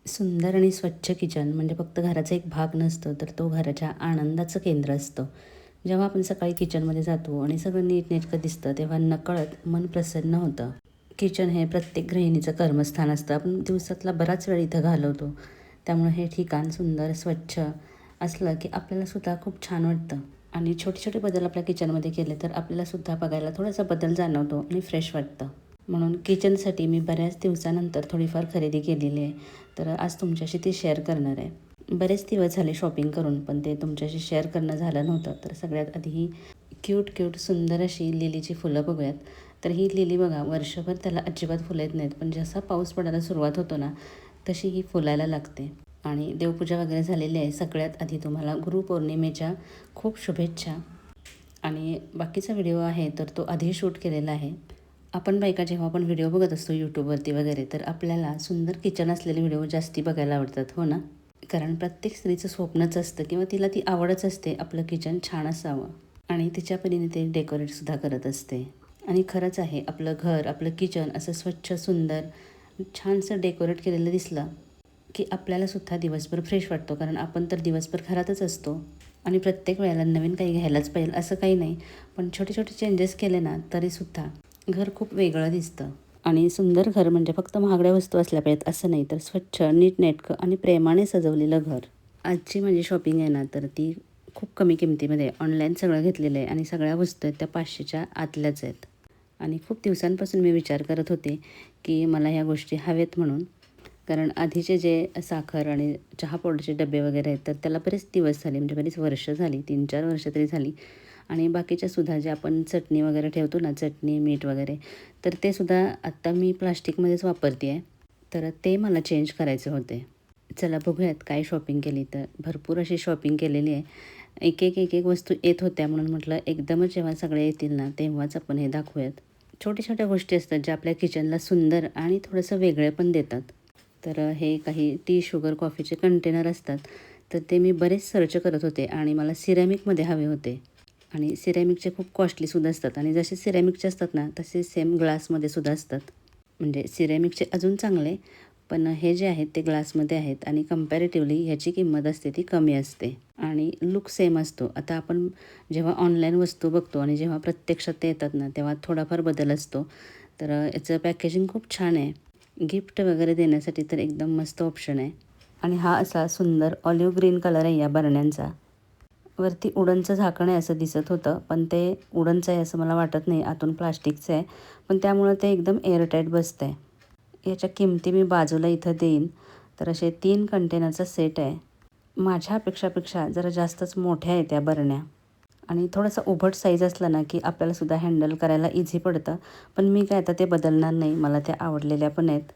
सुंदर आणि स्वच्छ किचन म्हणजे फक्त घराचा एक भाग नसतो, तर तो घराच्या आनंदाचं केंद्र असतं. जेव्हा आपण सकाळी किचनमध्ये जातो आणि सगळं नीटनेटकं दिसतं, तेव्हा नकळत मन प्रसन्न होतं. किचन हे प्रत्येक गृहिणीचं कर्मस्थान असतं. आपण दिवसातला बराच वेळ इथं घालवतो. त्यामुळे हे ठिकाण सुंदर, स्वच्छ असलं की आपल्यालासुद्धा खूप छान वाटतं. आणि छोटे छोटे बदल आपल्या किचनमध्ये केले तर आपल्यालासुद्धा बघायला थोडासा बदल जाणवतो आणि फ्रेश वाटतं. म्हणून किचनसाठी मी बऱ्याच दिवसानंतर थोडीफार खरेदी केलेली आहे. तर आज तुमच्याशी ती शेअर करणार आहे. बरेच दिवस झाले शॉपिंग करून, पण ते तुमच्याशी शेअर करणं झालं नव्हतं. तर सगळ्यात आधी ही क्यूट सुंदर अशी लिलीची फुलं बघूयात. तर ही लिली बघा, वर्षभर त्याला अजिबात फुलं येत नाहीत, पण जसा पाऊस पडायला सुरुवात होतो ना, तशी ही फुलायला लागते. आणि देवपूजा वगैरे झालेली आहे. सगळ्यात आधी तुम्हाला गुरुपौर्णिमेच्या खूप शुभेच्छा. आणि बाकीचा व्हिडिओ आहे तर तो आधी शूट केलेला आहे. आपण बायका जेव्हा आपण व्हिडिओ बघत असतो यूट्यूबवरती वगैरे, तर आपल्याला सुंदर किचन असलेले व्हिडिओ जास्ती बघायला आवडतात, हो ना? कारण प्रत्येक स्त्रीचं स्वप्नच असतं किंवा तिला ती आवडच असते आपलं किचन छान असावं आणि तिच्या परीने ते डेकोरेटसुद्धा करत असते. आणि खरंच आहे, आपलं घर, आपलं किचन असं स्वच्छ, सुंदर, छानसं डेकोरेट केलेलं दिसलं की आपल्यालासुद्धा दिवसभर फ्रेश वाटतो. कारण आपण तर दिवसभर घरातच असतो आणि प्रत्येक वेळेला नवीन काही घ्यायलाच पाहिजे असं काही नाही. पण छोटे छोटे चेंजेस केले ना तरीसुद्धा घर खूप वेगळं दिसतं. आणि सुंदर घर म्हणजे फक्त महागड्या वस्तू असल्या पाहिजेत असं नाही, तर स्वच्छ, नीटनेटकं आणि प्रेमाने सजवलेलं घर. आजची माझी शॉपिंग आहे ना, तर ती खूप कमी किमतीमध्ये ऑनलाईन सगळं घेतलेलं आहे आणि सगळ्या वस्तू आहेत त्या 500च्या आतल्याच आहेत. आणि खूप दिवसांपासून मी विचार करत होते की मला ह्या गोष्टी हवेत म्हणून. कारण आधीचे जे साखर आणि चहा पावडरचे डबे वगैरे आहेत, तर त्याला बरेच दिवस झाले, म्हणजे बरीच वर्ष झाली, 3-4 वर्ष तरी झाली. आणि बाकीच्या सुद्धा जे आपण चटणी वगैरे ठेवतो ना, चटणी, मीठ वगैरे, तर ते सुद्धा आत्ता मी प्लास्टिकमध्येच वापरते आहे. तर ते मला चेंज करायचे होते. चला बघूयात काय शॉपिंग केली. तर भरपूर अशी शॉपिंग केलेली आहे. एक वस्तू येत होत्या म्हणून म्हटलं एकदमच जेव्हा सगळे येतील ना, तेव्हाच आपण हे दाखवूयात. छोट्या-छोट्या गोष्टी असतात ज्या आपल्या किचनला सुंदर आणि थोडंसं वेगळे पण देतात. तर हे काही टी, शुगर, कॉफीचे कंटेनर असतात. तर ते मी बरेच सर्च करत होते आणि मला सिरॅमिकमध्ये हवे होते. आणि सिरॅमिकचे खूप कॉस्टलीसुद्धा असतात आणि जसे सिरॅमिकचे असतात ना, तसे सेम ग्लासमध्ये सुद्धा असतात. म्हणजे सिरॅमिकचे अजून चांगले, पण हे जे आहेत ते ग्लासमध्ये आहेत आणि कंपॅरेटिव्हली ह्याची किंमत असते ती कमी असते आणि लूक सेम असतो. आता आपण जेव्हा ऑनलाईन वस्तू बघतो आणि जेव्हा प्रत्यक्षात ते येतात ना, तेव्हा थोडाफार बदल असतो. तर याचं पॅकेजिंग खूप छान आहे. गिफ्ट वगैरे देण्यासाठी तर एकदम मस्त ऑप्शन आहे. आणि हा असा सुंदर ऑलिव्ह ग्रीन कलर आहे या बरण्यांचा. वरती उडनचं झाकण आहे असं दिसत होतं, पण ते उडनचं आहे असं मला वाटत नाही, आतून प्लास्टिकचं आहे. पण त्यामुळं ते एकदम एअरटाईट बसतं आहे. याच्या किमती मी बाजूला इथं देईन. तर असे 3 कंटेनरचा सेट आहे. माझ्या अपेक्षापेक्षा जरा जास्तच मोठ्या आहेत त्या बरण्या. आणि थोडंसं उभट साईज असलं ना, की आपल्यालासुद्धा हँडल करायला इझी पडतं. पण मी काय आता ते बदलणार नाही, मला त्या आवडलेल्या पण आहेत.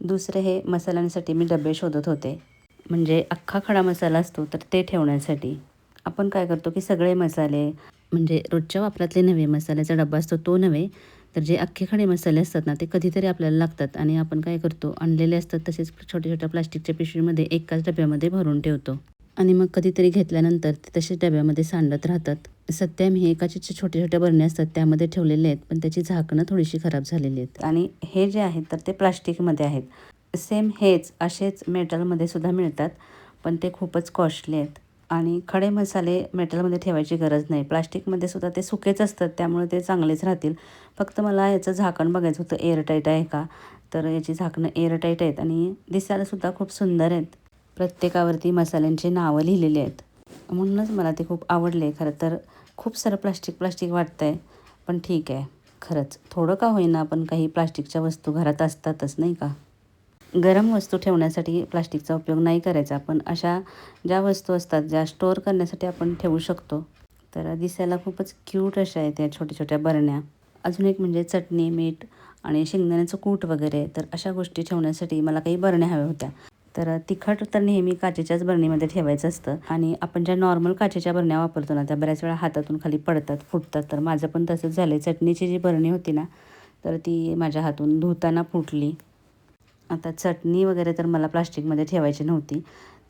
दुसरे हे मसाल्यांसाठी मी डबे शोधत होते. म्हणजे अख्खा खडा मसाला असतो तर ते ठेवण्यासाठी. आपण काय करतो की सगळे मसाले, म्हणजे रोजच्या वापरातले नव्हे, मसाल्याचा डब्बा असतो तो नव्हे, तर जे अख्खे खडे मसाले असतात ना, ते कधीतरी आपल्याला लागतात आणि आपण काय करतो, आणलेले असतात तसेच छोट्या-छोट्या प्लास्टिकच्या पिशवीमध्ये एकाच डब्यामध्ये भरून ठेवतो. आणि मग कधीतरी घेतल्यानंतर ते तसेच डब्यामध्ये सांडत राहतात. सध्या मी एकाचे छोट्या-छोट्या बरण्या असतात त्यामध्ये ठेवलेले आहेत, पण त्याची झाकणं थोडीशी खराब झालेली आहेत. आणि हे जे आहेत तर ते प्लास्टिकमध्ये आहेत. सेम हेच असेच मेटलमध्ये सुद्धा मिळतात, पण ते खूपच कॉस्टली आहेत. आणि खडे मसाले मेटलमध्ये ठेवायची गरज नाही. प्लास्टिकमध्ये सुद्धा ते सुकेच असतात, त्यामुळे ते चांगलेच राहतील. फक्त मला याचं झाकण बघायचं होतं एअरटाईट आहे का? तर याची झाकणं एअरटाईट आहेत आणि दिसायलासुद्धा खूप सुंदर आहेत. प्रत्येकावरती मसाल्यांची नावं लिहिलेली आहेत. म्हणूनच मला ते खूप आवडले. खरं तर खूप सारं प्लास्टिक वाटतं आहे, पण ठीक आहे. खरंच थोडं का होईना पण काही प्लास्टिकच्या वस्तू घरात असतातच, नाही का? गरम वस्तू ठेवण्यासाठी प्लास्टिकचा उपयोग नाही करायचा. पण अशा ज्या वस्तू असतात ज्या स्टोअर करण्यासाठी आपण ठेवू शकतो. तर दिसायला खूपच क्यूट अशा आहेत त्या छोट्या-छोट्या बरण्या. अजून एक म्हणजे चटणी, मीठ आणि शेंगदाण्याचं कूट वगैरे, तर अशा गोष्टी ठेवण्यासाठी मला काही बरण्या हव्या होत्या. तर तिखट तर नेहमी काचेच्याच बरणीमध्ये ठेवायचं असतं आणि आपण ज्या नॉर्मल काचेच्या बरण्या वापरतो ना, त्या बऱ्याच वेळा हातातून खाली पडतात, फुटतात. तर माझं पण तसंच झालं आहे. चटणीची जी बरणी होती ना, तर ती माझ्या हातून धुताना फुटली. आता चटणी वगैरे तर मला प्लास्टिकमध्ये ठेवायची नव्हती.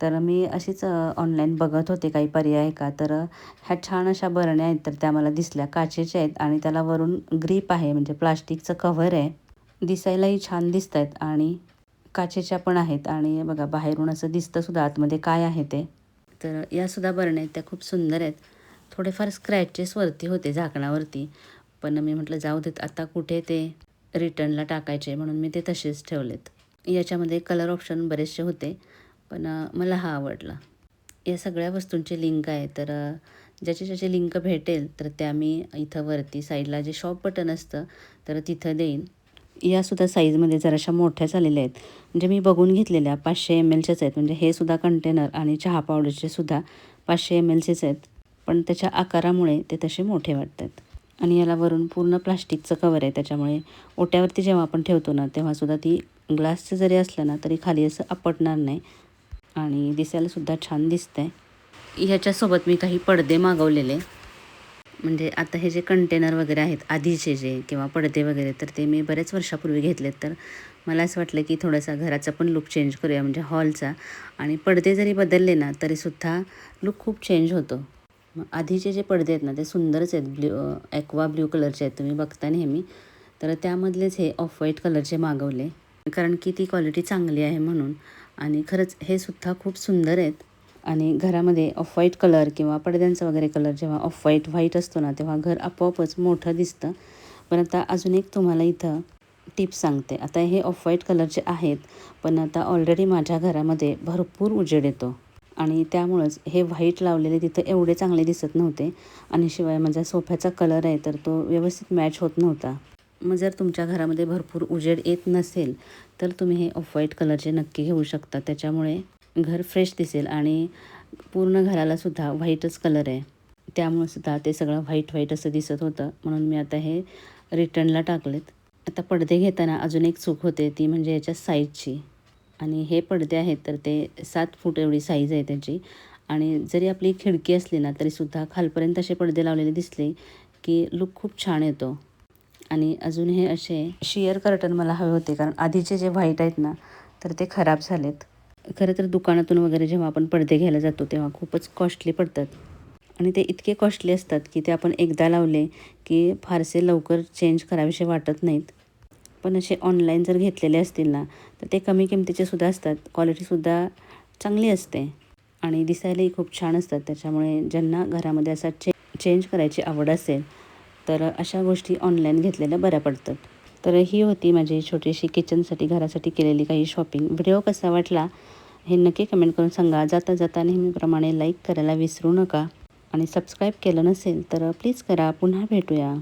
तर मी अशीच ऑनलाईन बघत होते काही पर्याय आहे का. तर ह्या छान अशा बरण्या आहेत तर त्या मला दिसल्या. काचेच्या आहेत आणि त्याला वरून ग्रिप आहे, म्हणजे प्लास्टिकचं कव्हर आहे. दिसायलाही छान दिसत आहेत आणि काचेच्या पण आहेत आणि बघा बाहेरून असं दिसतं सुद्धा आतमध्ये काय आहे ते. तर यासुद्धा बरण्या आहेत त्या खूप सुंदर आहेत. थोडेफार स्क्रॅचेस वरती होते झाकणावरती, पण मी म्हटलं जाऊ देत आता कुठे ते रिटर्नला टाकायचे म्हणून मी ते तसेच ठेवलेत. याच्यामध्ये कलर ऑप्शन बरेचसे होते, पण मला हा आवडला. या सगळ्या वस्तूंची लिंक आहे, तर ज्याची ज्याची लिंक भेटेल तर त्या मी इथं वरती साईडला जे शॉप बटन असतं तर तिथं देईन. यासुद्धा साईजमध्ये जराशा मोठ्या झालेल्या आहेत. म्हणजे मी बघून घेतलेल्या 500 mlच्याच आहेत. म्हणजे हे सुद्धा कंटेनर आणि चहा पावडरचे सुद्धा 500 mlचेच आहेत. पण त्याच्या आकारामुळे ते तसे मोठे वाटतात. आणि याला वरून पूर्ण प्लास्टिकचं कवर आहे, त्याच्यामुळे ओट्यावरती जेव्हा आपण ठेवतो ना तेव्हासुद्धा ती ग्लासचं जरी असलं ना तरी खाली असं आपटणार नाही आणि दिसायलासुद्धा छान दिसतंय. ह्याच्यासोबत मी काही पडदे मागवलेले. म्हणजे आता हे जे कंटेनर वगैरे आहेत आधीचे जे किंवा पडदे वगैरे तर ते मी बरेच वर्षापूर्वी घेतलेत. तर मला असं वाटलं की थोडासा घराचा पण लुक चेंज करूया म्हणजे हॉलचा. आणि पडदे जरी बदलले ना तरीसुद्धा लुक खूप चेंज होतो. मग आधीचे जे पडदे आहेत ना ते सुंदरच आहेत. ॲक्वा ब्ल्यू कलरचे आहेत, तुम्ही बघता नेहमी. तर त्यामधलेच हे ऑफ व्हाईट कलरचे मागवले कारण की ती क्वालिटी चांगली आहे म्हणून. आणि खरंच हे सुद्धा खूप सुंदर आहेत. आणि घरामध्ये ऑफ व्हाईट कलर किंवा पडद्यांचा वगैरे कलर जेव्हा ऑफ व्हाईट असतो ना तेव्हा घर आपोआपच मोठं दिसतं. पण आता अजून एक तुम्हाला इथं टिप्स सांगते. आता हे ऑफ व्हाईट कलरचे आहेत, पण आता ऑलरेडी माझ्या घरामध्ये भरपूर उजेड येतो आणि त्यामुळंच हे व्हाईट लावलेले तिथं एवढे चांगले दिसत नव्हते. आणि शिवाय माझा सोफ्याचा कलर आहे तर तो व्यवस्थित मॅच होत नव्हता. मग जर तुमच्या घरामध्ये भरपूर उजेड येत नसेल तर तुम्ही हे ऑफ व्हाईट कलरचे नक्की घेऊ शकता. त्याच्यामुळे घर फ्रेश दिसेल आणि पूर्ण घरालासुद्धा व्हाईटच कलर आहे, त्यामुळे सुद्धा ते सगळं व्हाईट असं दिसत होतं. म्हणून मी आता हे रिटर्नला टाकलेत. आता पडदे घेताना अजून एक चूक होते ती म्हणजे याच्या साईजची. आणि हे पडदे आहेत तर ते 7 फूट एवढी साईज आहे त्याची. आणि जरी आपली खिडकी असली ना तरीसुद्धा खालपर्यंत असे पडदे लावलेले दिसले की लुक खूप छान येतो. आणि अजून हे असे शियर कर्टन मला हवे होते कारण आधीचे जे व्हाईट आहेत ना तर ते खराब झालेत. खरं तर दुकानातून वगैरे जेव्हा आपण पडदे घ्यायला जातो तेव्हा खूपच कॉस्टली पडतात आणि ते इतके कॉस्टली असतात की ते आपण एकदा लावले की फारसे लवकर चेंज करावेसे वाटत नाहीत. पण असे ऑनलाईन जर घेतलेले असतील ना तर ते कमी किमतीचे सुद्धा असतात, क्वालिटीसुद्धा चांगली असते आणि दिसायलाही खूप छान असतात. त्याच्यामुळे ज्यांना घरामध्ये असा चेंज करायची आवड असेल तर अशा गोष्टी ऑनलाईन घेतलेल्या बऱ्या पडतात. तर ही होती माझी छोटीशी किचनसाठी घरासाठी केलेली काही शॉपिंग. व्हिडिओ कसा वाटला हे नक्की कमेंट करून सांगा. जाता जाता नेहमीप्रमाणे लाईक करायला विसरू नका आणि सबस्क्राईब केलं नसेल तर प्लीज करा. पुन्हा भेटूया.